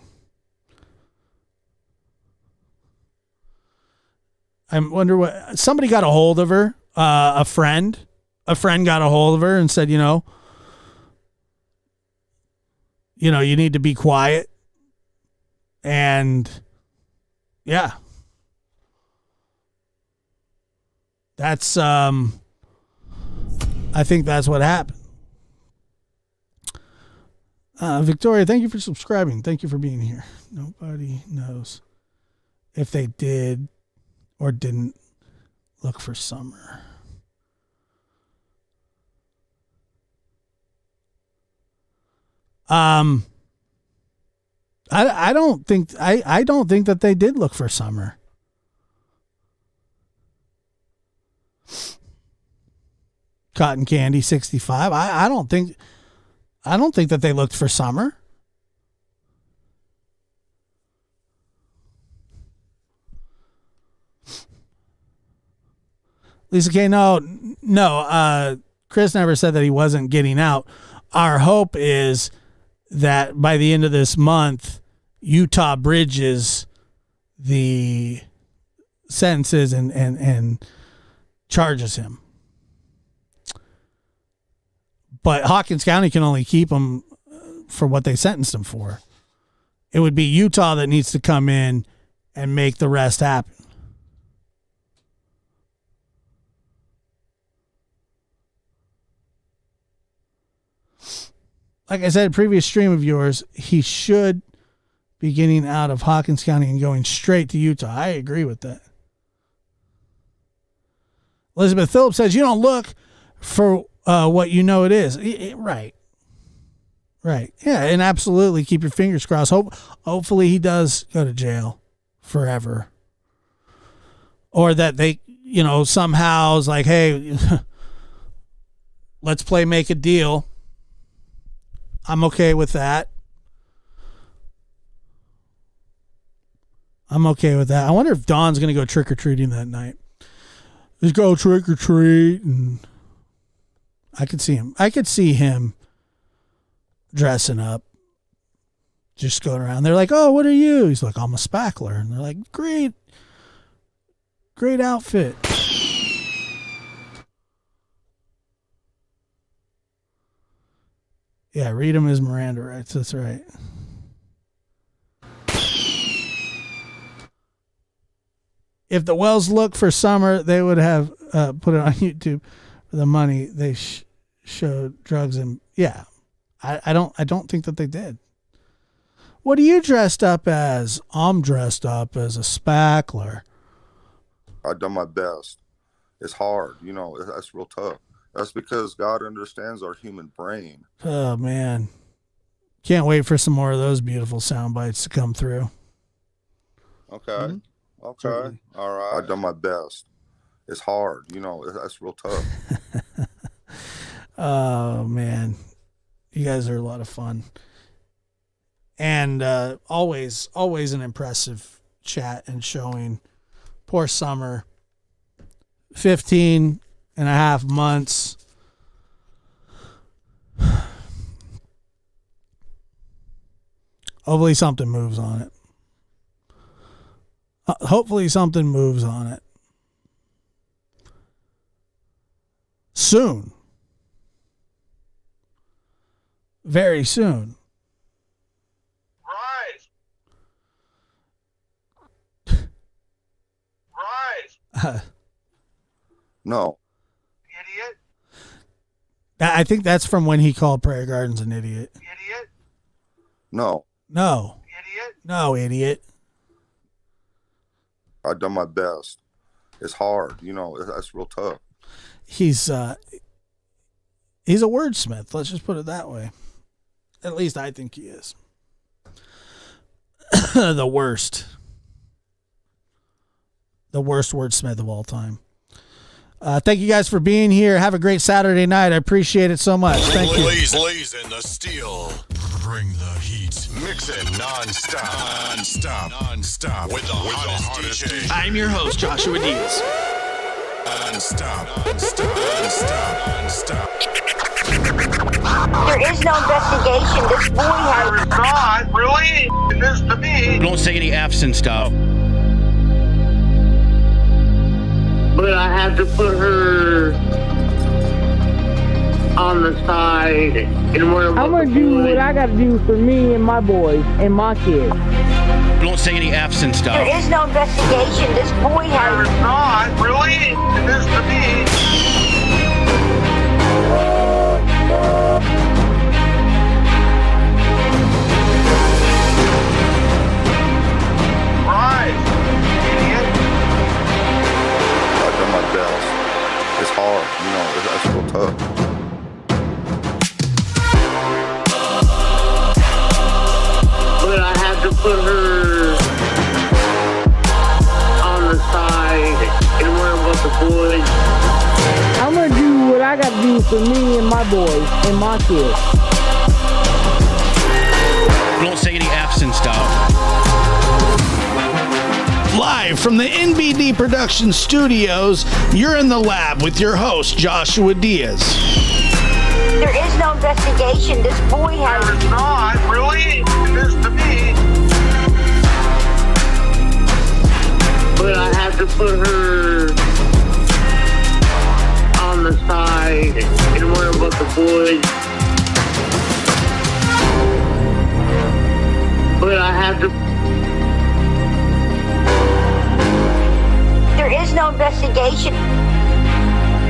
I wonder what somebody got a hold of her. A friend got a hold of her and said, you need to be quiet. And yeah. That's, I think that's what happened. Victoria, thank you for subscribing. Thank you for being here. Nobody knows if they did or didn't look for Summer. I don't think that they did look for Summer. Cotton Candy 65. I don't think that they looked for Summer. Lisa K, no. Chris never said that he wasn't getting out. Our hope is that by the end of this month, Utah bridges the sentences and charges him. But Hawkins County can only keep him for what they sentenced him for. It would be Utah that needs to come in and make the rest happen. Like I said, previous stream of yours, he should be getting out of Hawkins County and going straight to Utah. I agree with that. Elizabeth Phillips says, you don't look for what you know it is. Right. Yeah, and absolutely keep your fingers crossed. Hopefully he does go to jail forever. Or that they, somehow is like, hey, let's play make a deal. I'm okay with that. I wonder if Dawn's going to go trick-or-treating that night. Let's go trick-or-treat. And I could see him dressing up, just going around. They're like, oh, what are you? He's like, I'm a spackler. And they're like, great outfit. Yeah, read him his Miranda rights. That's right. If the Wells look for Summer, they would have put it on YouTube for the money they showed drugs and yeah. I don't think that they did. What are you dressed up as? I'm dressed up as a spackler. I've done my best. It's hard, that's real tough. That's because God understands our human brain. Oh man. Can't wait for some more of those beautiful sound bites to come through. Okay. Mm-hmm. Okay. Certainly. All right. I've done my best. It's hard, that's real tough. Oh man. You guys are a lot of fun. And always an impressive chat and showing. Poor Summer. 15 and a half months. Hopefully something moves on it. Soon. Very soon. Rise. No. Idiot. I think that's from when he called Prayer Gardens an idiot. Idiot. No. Idiot. No, idiot. I've done my best. It's hard, that's real tough. He's a wordsmith. Let's just put it that way. At least I think he is. The worst wordsmith of all time. Thank you guys for being here. Have a great Saturday night. I appreciate it so much. Thank you. Blazing the steel. Bring the heat. Mix it non-stop with the hottest DJ. I'm your host, Joshua Diaz. Non-stop. There is no investigation. This boy has. God, really? This to me. Don't say any F's and stuff. But I have to put her on the side and where I'm gonna do what I gotta do for me and my boys and my kids. Don't say any F's and stuff. There is no investigation. This boy has. God, really? This to me. Rise, idiot. I've done my best. It's hard, that's real tough. But I have to put her on the side and worry about the boys. I'm gonna do what I gotta do for me and my boys and my kids. Don't say any F's and stuff. Live from the NBD Production Studios, you're in the lab with your host, Joshua Diaz. There is no investigation. This boy has. God, really? This to me. But I have to put her on the side and worry about the boys. But I have to. There is no investigation.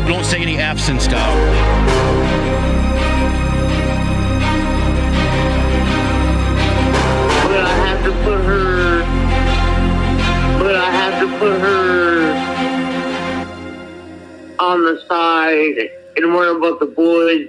Don't say any F's and stuff. But I have to put her. But I have to put her on the side and worry about the boys.